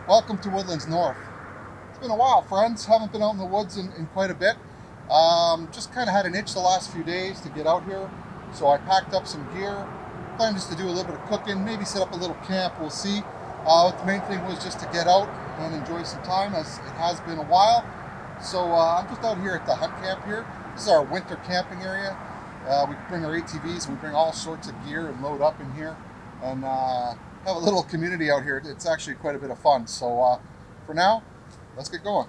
Welcome to Woodlands North. It's been a while, friends. Haven't been out in the woods in quite a bit. Just kind of had an itch the last few days to get out here, so I packed up some gear. Planned just to do a little bit of cooking, maybe set up a little camp. We'll see. The main thing was just to get out and enjoy some time, as it has been a while. So I'm just out here at the hunt camp here. This is our winter camping area. We bring our ATVs, we bring all sorts of gear and load up in here, and have a little community out here. It's actually quite a bit of fun. So for now, let's get going.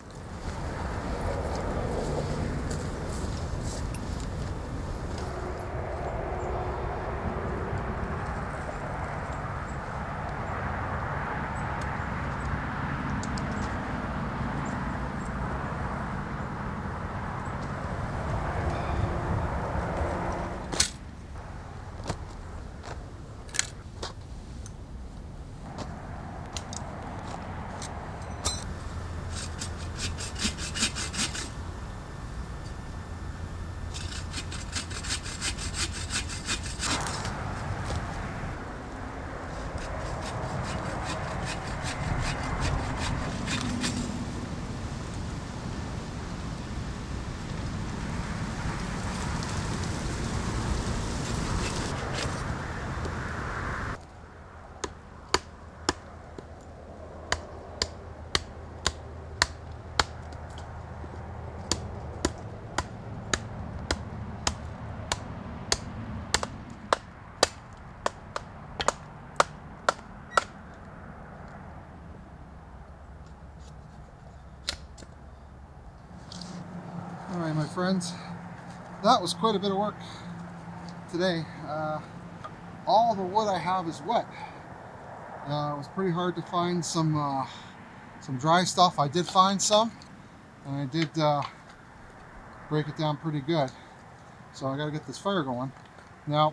All right, my friends, that was quite a bit of work today. All the wood I have is wet. It was pretty hard to find some dry stuff. I did find some, and I did break it down pretty good. So I got to get this fire going. Now,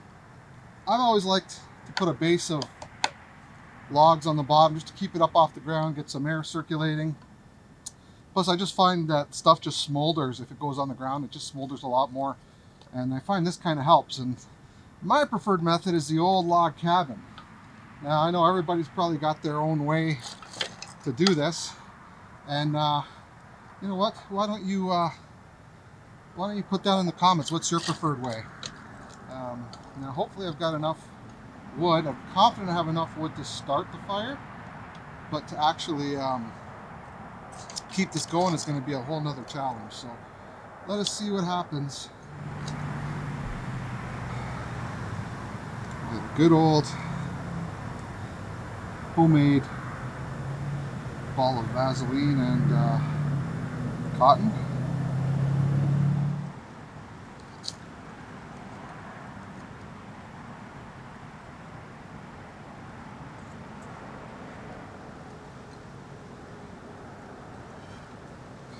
I've always liked to put a base of logs on the bottom just to keep it up off the ground, get some air circulating. Plus, I just find that stuff just smolders. If it goes on the ground, it just smolders a lot more. And I find this kind of helps. And my preferred method is the old log cabin. Now, I know everybody's probably got their own way to do this. And you know what? Why don't you put down in the comments what's your preferred way? Now, hopefully I've got enough wood. I'm confident I have enough wood to start the fire. But to actually keep this going is going to be a whole nother challenge. So let us see what happens. We have a good old homemade ball of Vaseline and cotton.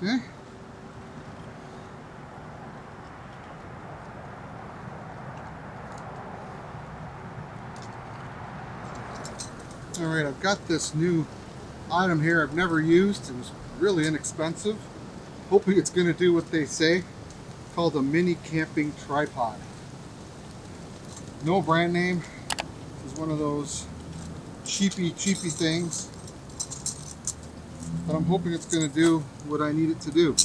Okay. All right, I've got this new item here I've never used. It was really inexpensive. Hoping it's going to do what they say. Called a mini camping tripod. No brand name. It's one of those cheapy things. But I'm hoping it's going to do what I need it to do.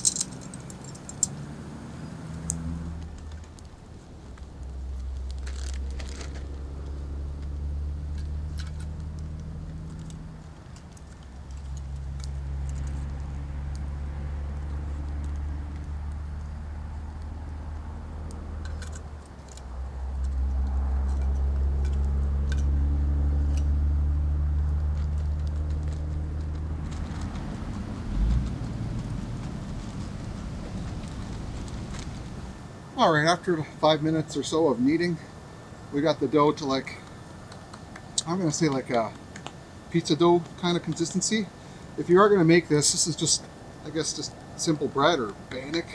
All right, after 5 minutes or so of kneading, we got the dough to I'm gonna say like a pizza dough kind of consistency. If you are gonna make this is just, I guess, just simple bread or bannock.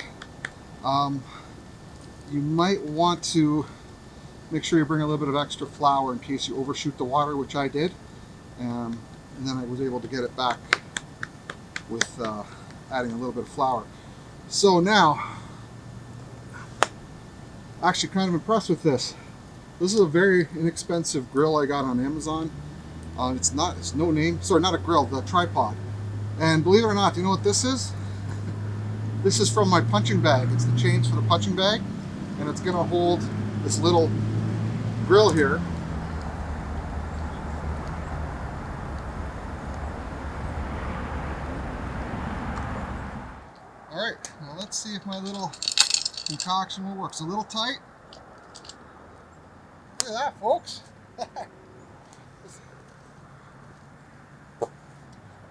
You might want to make sure you bring a little bit of extra flour in case you overshoot the water, which I did. And then I was able to get it back with adding a little bit of flour. So now, actually kind of impressed with this. This is a very inexpensive grill I got on Amazon. It's no name, sorry, not a grill, the tripod. And believe it or not, do you know what this is? This is from my punching bag. It's the chains for the punching bag, and it's gonna hold this little grill here. All right, now let's see if my little concoction will work. It's a little tight. Look at that, folks.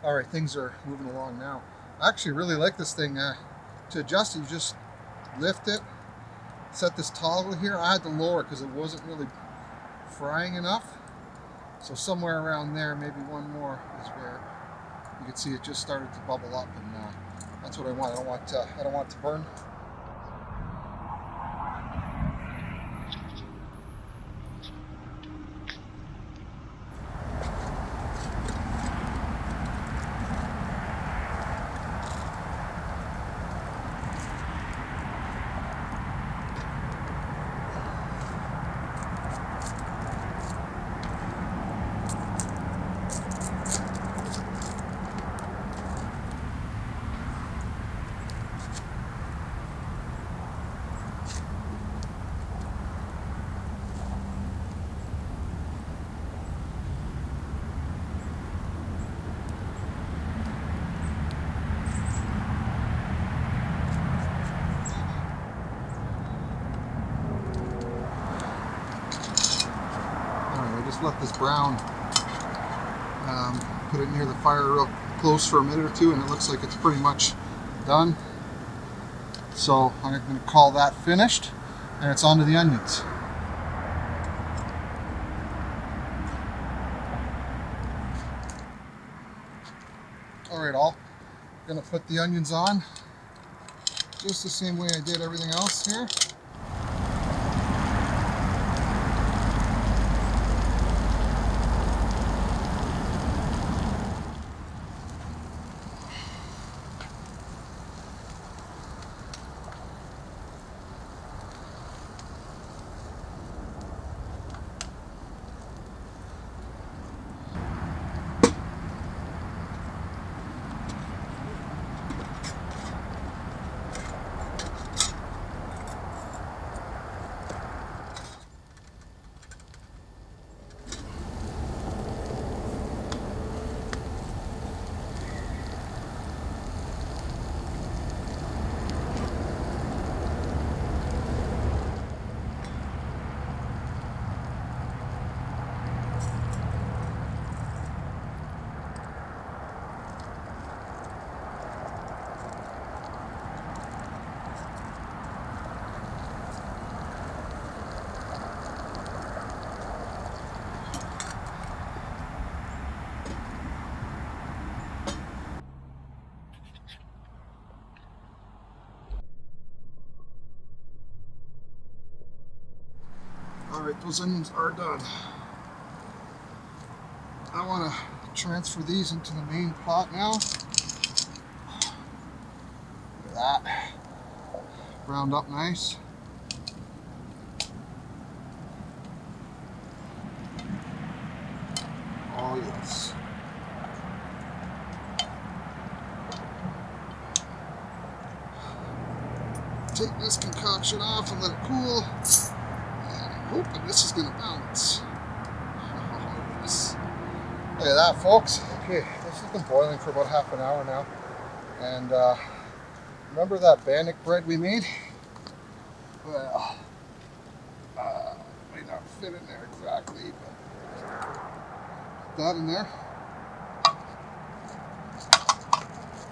All right, things are moving along now. I actually really like this thing. To adjust it, you just lift it, set this toggle here. I had to lower it because it wasn't really frying enough. So somewhere around there, maybe one more, is where you can see it just started to bubble up, and that's what I want. I don't want it to burn. Just let this brown, put it near the fire real close for a minute or two, and it looks like it's pretty much done. So I'm going to call that finished, and it's on to the onions. All right, I'm going to put the onions on just the same way I did everything else here. All right, those onions are done. I want to transfer these into the main pot now. Look at that. Browned up nice. Oh yes. Take this concoction off and let it cool. Hoping this is going to bounce. Oh, yes. Look at that, folks. Okay, this has been boiling for about half an hour now. And remember that bannock bread we made? Well, might not fit in there exactly, but put that in there.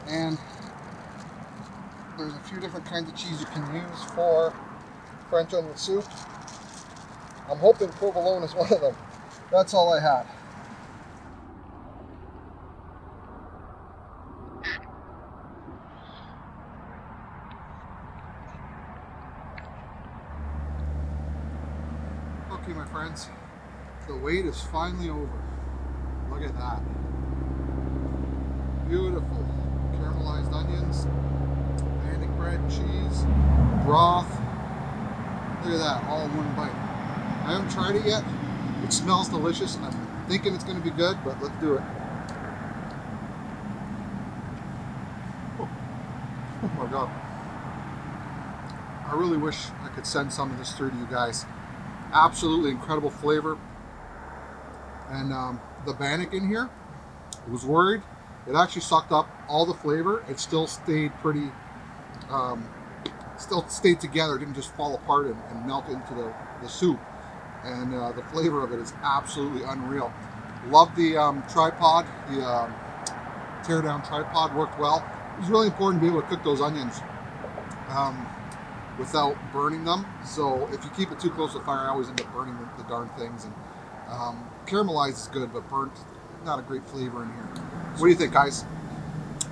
And there's a few different kinds of cheese you can use for French onion soup. I'm hoping provolone is one of them. That's all I had. Okay, my friends, the wait is finally over. Look at that. Beautiful caramelized onions, bannock bread, cheese, broth. Look at that, all in one bite. I haven't tried it yet. It smells delicious. I'm thinking it's going to be good, but let's do it. God. I really wish I could send some of this through to you guys. Absolutely incredible flavor. And the bannock in here, I was worried. It actually sucked up all the flavor. It still stayed pretty, still stayed together. It didn't just fall apart and melt into the soup. And the flavor of it is absolutely unreal. Love the tripod. The tear down tripod worked well. It was really important to be able to cook those onions without burning them. So if you keep it too close to the fire, I always end up burning the darn things. And caramelized is good, but burnt, not a great flavor in here. What do you think, guys?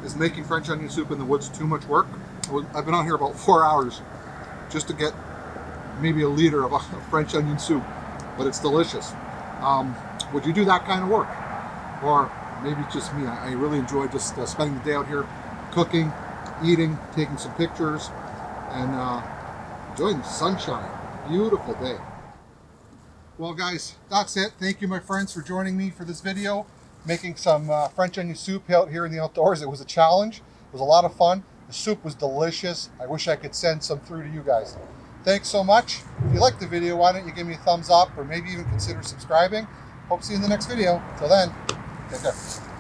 Is making French onion soup in the woods too much work? I've been on here about 4 hours just to get maybe a liter of French onion soup, but it's delicious. Would you do that kind of work? Or maybe it's just me. I really enjoy just spending the day out here cooking, eating, taking some pictures, and enjoying the sunshine. Beautiful day. Well, guys, that's it. Thank you, my friends, for joining me for this video. Making some French onion soup out here in the outdoors. It was a challenge. It was a lot of fun. The soup was delicious. I wish I could send some through to you guys. Thanks so much. If you liked the video, why don't you give me a thumbs up or maybe even consider subscribing. Hope to see you in the next video. Till then, take care.